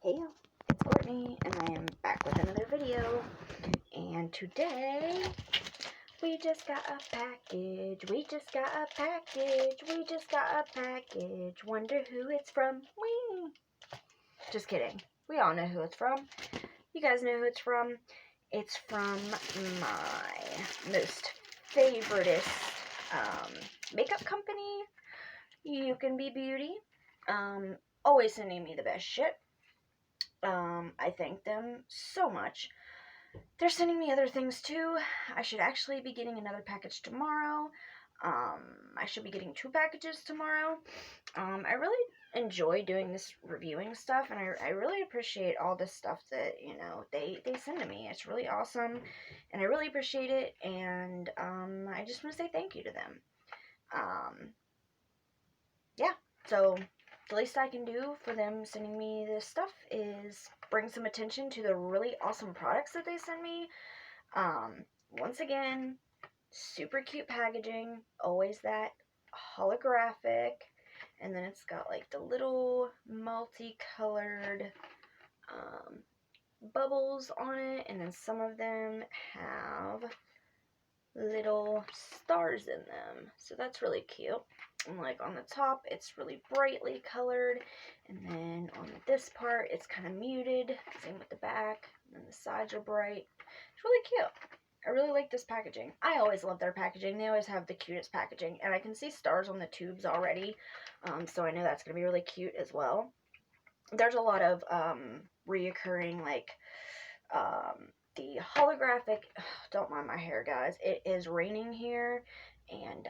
Hey, it's Courtney, and I am back with another video. And today, we just got a package. Wonder who it's from. Whee! Just kidding. We all know who it's from. You guys know who it's from. It's from my most favoriteest makeup company, UCANBE Beauty. Always sending me the best shit. I thank them so much. They're sending me other things too. I should actually be getting another package tomorrow. I should be getting 2 packages tomorrow. I really enjoy doing this reviewing stuff, and I really appreciate all this stuff that, you know, they send to me. It's really awesome, and I really appreciate it, and I just want to say thank you to them. Yeah, so the least I can do for them sending me this stuff is bring some attention to the really awesome products that they send me. Once again, super cute packaging, always that holographic, and then it's got like the little multicolored bubbles on it, and then some of them have little stars in them, so that's really cute. And like on the top, it's really brightly colored, and then on this part, it's kind of muted. Same with the back, and then the sides are bright. It's really cute. I really like this packaging. I always love their packaging. They always have the cutest packaging, and I can see stars on the tubes already, so I know that's going to be really cute as well. There's a lot of reoccurring, like, the holographic, don't mind my hair, guys. It is raining here, and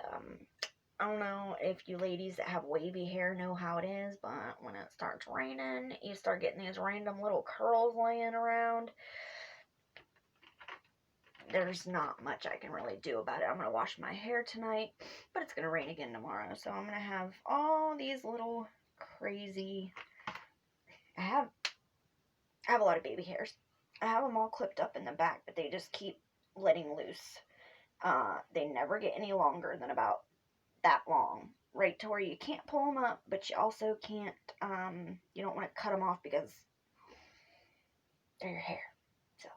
I don't know if you ladies that have wavy hair know how it is, but when it starts raining, you start getting these random little curls laying around. There's not much I can really do about it. I'm going to wash my hair tonight, but it's going to rain again tomorrow, so I'm going to have all these little crazy... I have a lot of baby hairs. I have them all clipped up in the back, but they just keep letting loose. They never get any longer than about that long, right to where you can't pull them up, but you also can't, you don't want to cut them off because they're your hair, so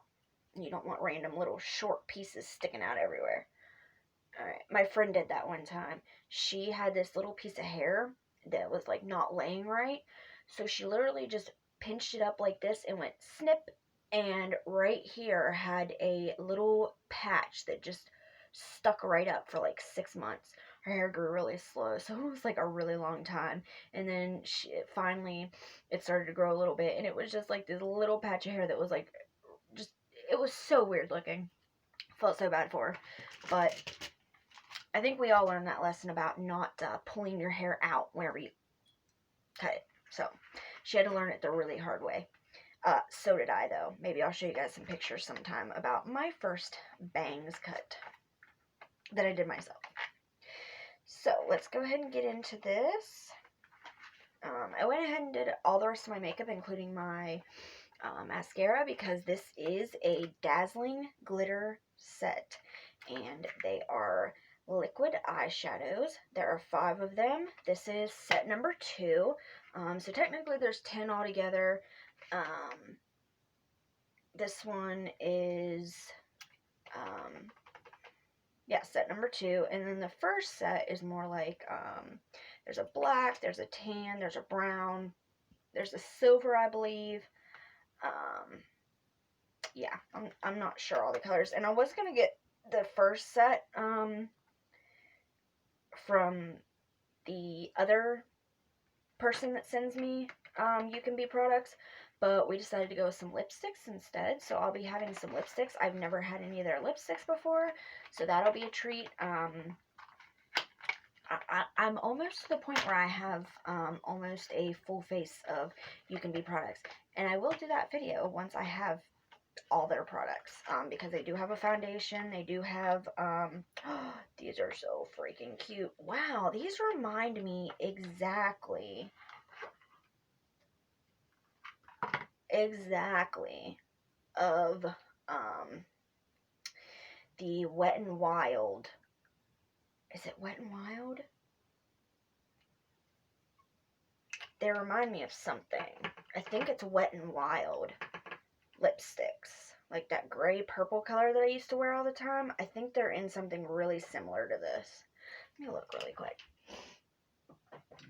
you don't want random little short pieces sticking out everywhere. Alright, my friend did that one time. She had this little piece of hair that was like not laying right, so she literally just pinched it up like this and went snip, and right here had a little patch that just stuck right up for like 6 months. Her hair grew really slow, so it was like a really long time, and then finally it started to grow a little bit, and it was just like this little patch of hair that was like, just, it was so weird looking. Felt so bad for her, but I think we all learned that lesson about not pulling your hair out whenever you cut it. So she had to learn it the really hard way. So did I, though. Maybe I'll show you guys some pictures sometime about my first bangs cut that I did myself. So let's go ahead and get into this. I went ahead and did all the rest of my makeup, including my mascara, because this is a Dazzling Glitter Set, and they are liquid eyeshadows. There are 5 of them. This is set number 2. So technically there's 10 altogether. This one is, yeah, set number 2. And then the first set is more like, there's a black, there's a tan, there's a brown, there's a silver, I believe. Yeah, I'm not sure all the colors. And I was going to get the first set, from the other person that sends me UCANBE products, but we decided to go with some lipsticks instead, so I'll be having some lipsticks. I've never had any of their lipsticks before, so that'll be a treat. I'm almost to the point where I have almost a full face of UCANBE products, and I will do that video once I have all their products, because they do have a foundation. They do have, these are so freaking cute. Wow, these remind me exactly of, the Wet n Wild. Is it Wet n Wild? They remind me of something. I think it's Wet n Wild lipsticks. Like that gray purple color that I used to wear all the time. I think they're in something really similar to this. Let me look really quick.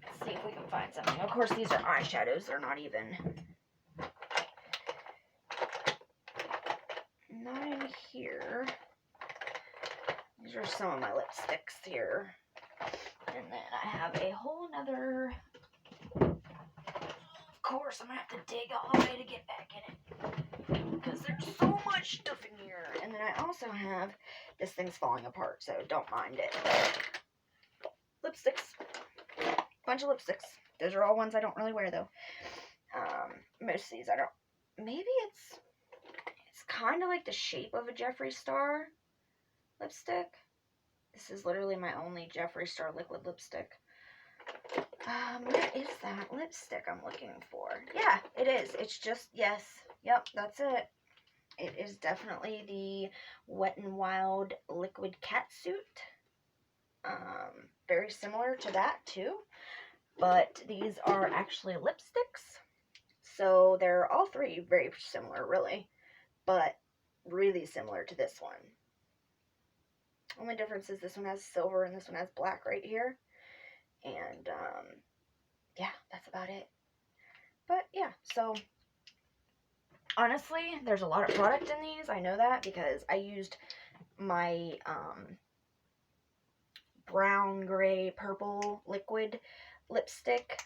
Let's see if we can find something. Of course, these are eyeshadows. They're not even... not in here. These are some of my lipsticks here. And then I have a whole nother... Of course, I'm going to have to dig all the way to get back in it. Because there's so much stuff in here. And then I also have... This thing's falling apart, so don't mind it. Lipsticks. Bunch of lipsticks. Those are all ones I don't really wear, though. Most of these I don't... Maybe it's kind of like the shape of a Jeffree Star lipstick. This is literally my only Jeffree Star liquid lipstick. Where is that lipstick I'm looking for? Yeah, it is. It's just, yes. Yep, that's it. It is definitely the Wet n Wild Liquid Catsuit. Very similar to that, too. But these are actually lipsticks. So they're all three very similar, really. But really similar to this one. Only difference is this one has silver and this one has black right here. And, yeah, that's about it. But, yeah, so, honestly, there's a lot of product in these. I know that because I used my, brown, gray, purple liquid lipstick,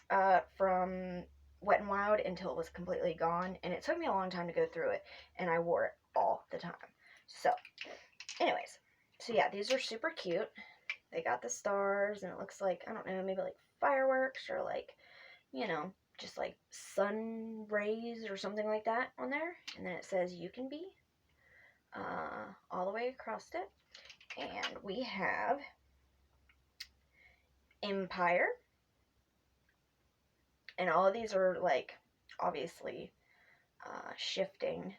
from Wet n Wild until it was completely gone. And it took me a long time to go through it. And I wore it all the time. So, anyways. So, yeah, these are super cute. They got the stars, and it looks like, I don't know, maybe like fireworks or like, you know, just like sun rays or something like that on there. And then it says UCANBE all the way across it. And we have Empire. And all of these are like, obviously, shifting.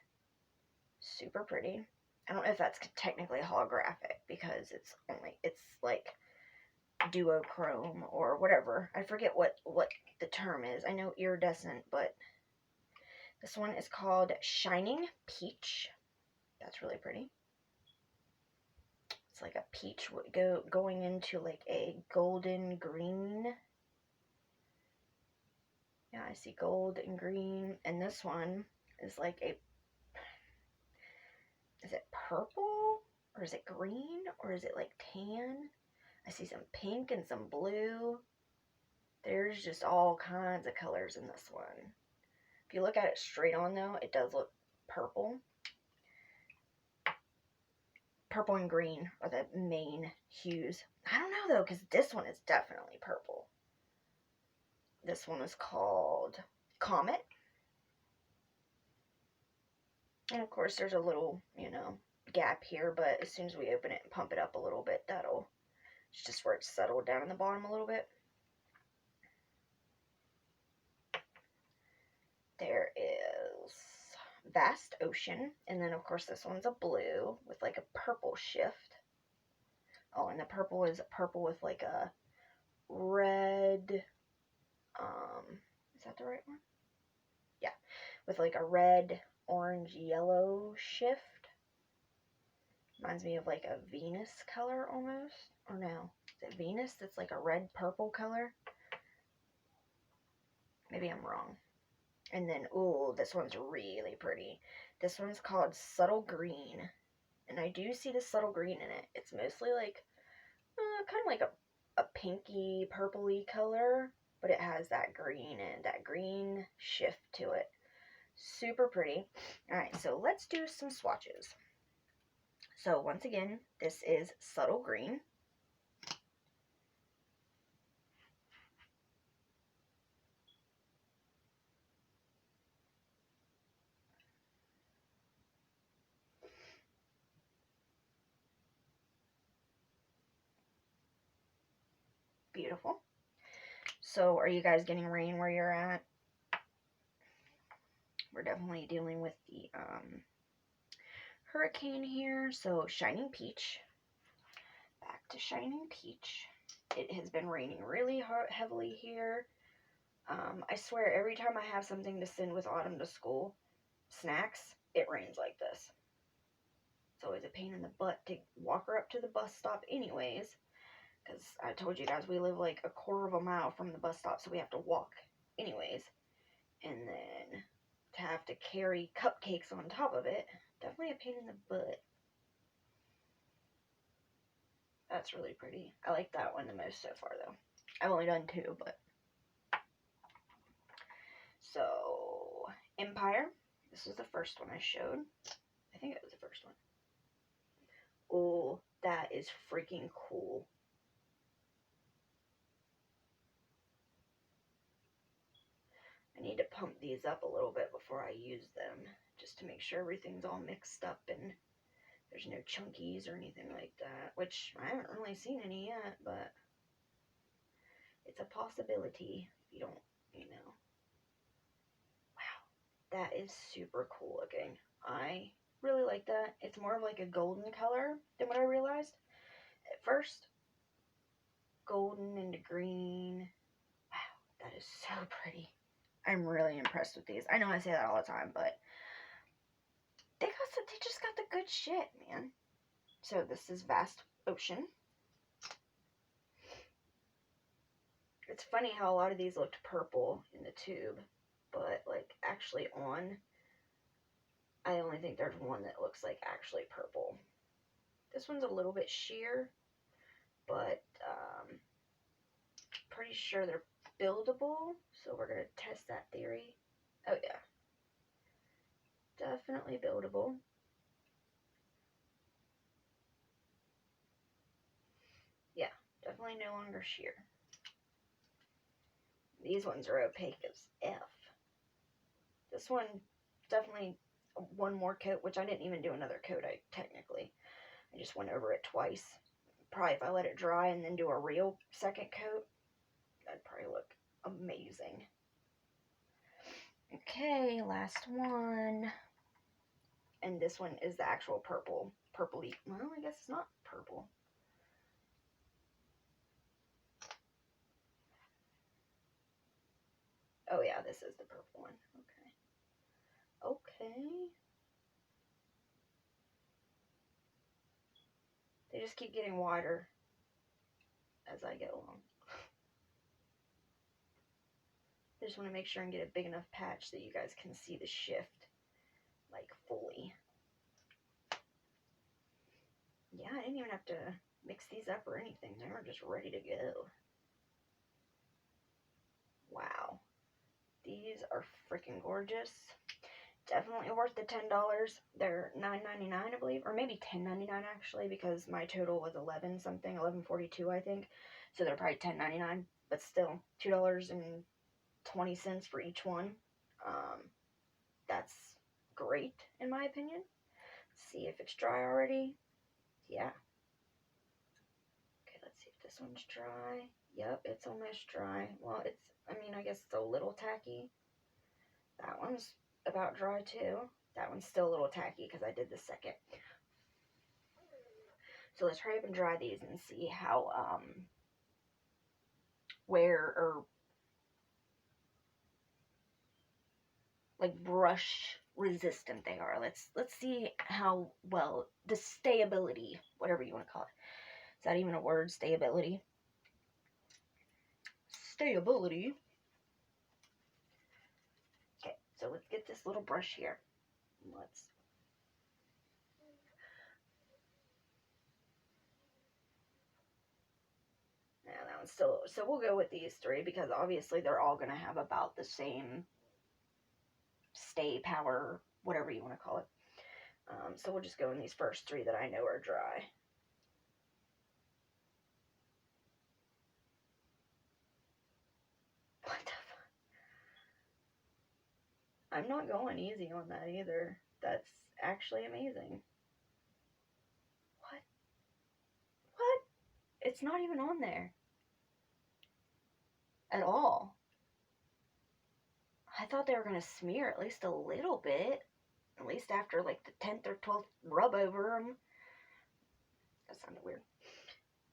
Super pretty. I don't know if that's technically holographic because it's like duochrome or whatever. I forget what the term is. I know iridescent, but this one is called Shining Peach. That's really pretty. It's like a peach going into like a golden green. Yeah, I see gold and green. And this one is like a... Is it purple? Or is it green? Or is it like tan? I see some pink and some blue. There's just all kinds of colors in this one. If you look at it straight on, though, it does look purple. Purple and green are the main hues. I don't know, though, because this one is definitely purple. This one is called Comet. And, of course, there's a little, you know, gap here, but as soon as we open it and pump it up a little bit, it's just where it's settled down in the bottom a little bit. There is Vast Ocean, and then, of course, this one's a blue with, like, a purple shift. Oh, and the purple is purple with, like, a red, is that the right one? Yeah, with, like, a red, orange, yellow shift. Reminds me of, like, a Venus color, almost. Or no, is it Venus that's, like, a red-purple color? Maybe I'm wrong. And then, ooh, this one's really pretty. This one's called Subtle Green. And I do see the subtle green in it. It's mostly like, kind of like a pinky, purpley color. But it has that green and that green shift to it. Super pretty. Alright, so let's do some swatches. So, once again, this is Subtle Green. Beautiful. So, are you guys getting rain where you're at? We're definitely dealing with the hurricane here. So, Shining Peach. Back to Shining Peach. It has been raining really heavily here. I swear every time I have something to send with Autumn to school, snacks, it rains like this. It's always a pain in the butt to walk her up to the bus stop anyways, because I told you guys we live like a quarter of a mile from the bus stop, so we have to walk anyways. And then to have to carry cupcakes on top of it, definitely a pain in the butt. That's really pretty. I like that one the most so far, though. I've only done 2, but... So, Empire. This is the first one I showed. I think it was the first one. Oh, that is freaking cool. I need to pump these up a little bit before I use them, just to make sure everything's all mixed up and there's no chunkies or anything like that, which I haven't really seen any yet, but it's a possibility if you don't, you know. Wow, that is super cool looking. I really like that. It's more of like a golden color than what I realized at first. Golden into green. Wow, that is so pretty. I'm really impressed with these. I know I say that all the time, but they just got the good shit, man. So this is Vast Ocean. It's funny how a lot of these looked purple in the tube, but like actually on, I only think there's one that looks like actually purple. This one's a little bit sheer, but pretty sure they're buildable, so we're going to test that theory. Oh yeah, definitely buildable. Yeah, definitely no longer sheer. These ones are opaque as F. This one, definitely one more coat, which I didn't even do another coat, technically. I just went over it twice. Probably if I let it dry and then do a real second coat, that'd probably look amazing. Okay, last one. And this one is the actual purple. Purpley. Well, I guess it's not purple. Oh yeah, this is the purple one. Okay. Okay. They just keep getting wider as I go along. I just want to make sure and get a big enough patch that you guys can see the shift, like, fully. Yeah, I didn't even have to mix these up or anything. They were just ready to go. Wow. These are freaking gorgeous. Definitely worth the $10. They're $9.99, I believe, or maybe $10.99 actually, because my total was $11 something, $11.42 I think. So they're probably $10.99, but still $2.20 for each one. That's great in my opinion. Let's see if it's dry already. Yeah. Okay, let's see if this one's dry. Yep, it's almost dry. Well, I guess it's a little tacky. That one's about dry too. That one's still a little tacky because I did the second. So let's hurry up and dry these and see how, like brush resistant they are. Let's see how well the stayability, whatever you want to call it. Is that even a word? Stayability. Stayability. Okay, so let's get this little brush here. Now that one's still, so we'll go with these 3 because obviously they're all going to have about the same stay power, whatever you want to call it. So we'll just go in these first 3 that I know are dry. What the fuck? I'm not going easy on that either. That's actually amazing. What? What? It's not even on there. At all. I thought they were going to smear at least a little bit. At least after like the 10th or 12th rub over them. That sounded weird.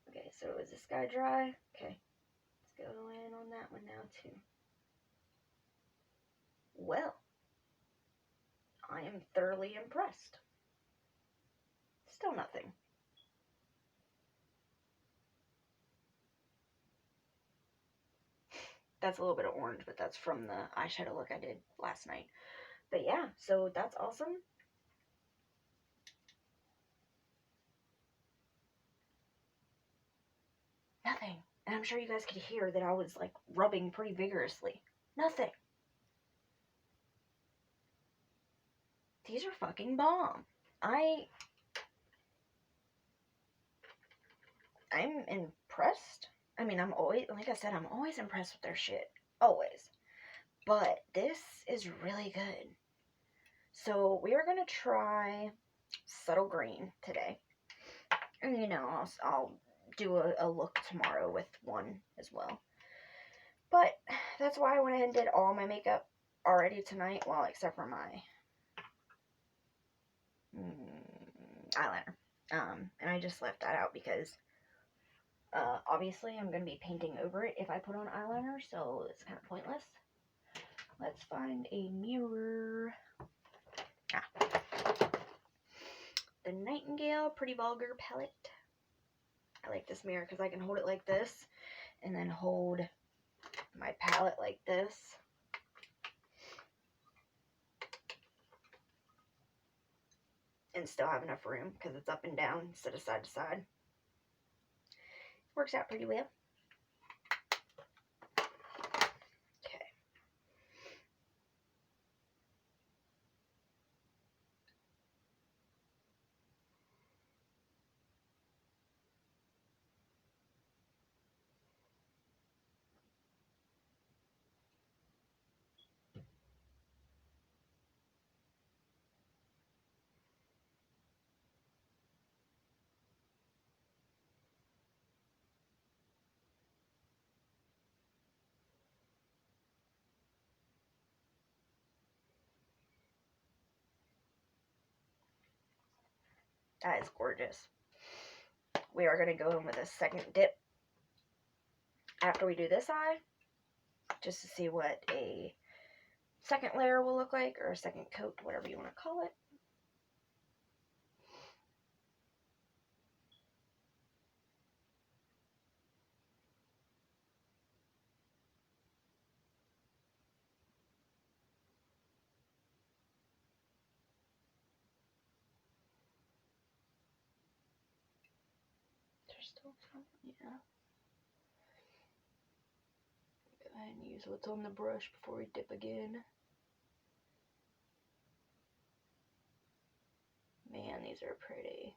Okay, so is this guy dry? Okay. Let's go in on that one now too. I'm thoroughly impressed. Still nothing. That's a little bit of orange, but that's from the eyeshadow look I did last night. But yeah, so that's awesome. Nothing. And I'm sure you guys could hear that I was like rubbing pretty vigorously. Nothing. These are fucking bomb. I'm impressed. I mean, I'm always, like I said, I'm always impressed with their shit. Always. But this is really good. So we are going to try Subtle Green today. And, you know, I'll do a look tomorrow with one as well. But that's why I went ahead and did all my makeup already tonight. Well, except for my eyeliner. And I just left that out because obviously I'm going to be painting over it if I put on eyeliner, so it's kind of pointless. Let's find a mirror. The Nightingale Pretty Vulgar palette. I like this mirror because I can hold it like this and then hold my palette like this. And still have enough room because it's up and down instead of side to side. Works out pretty well. Okay. That is gorgeous. We are going to go in with a second dip after we do this eye, just to see what a second layer will look like, or a second coat, whatever you want to call it. There's still some, yeah. Go ahead and use what's on the brush before we dip again. Man, these are pretty.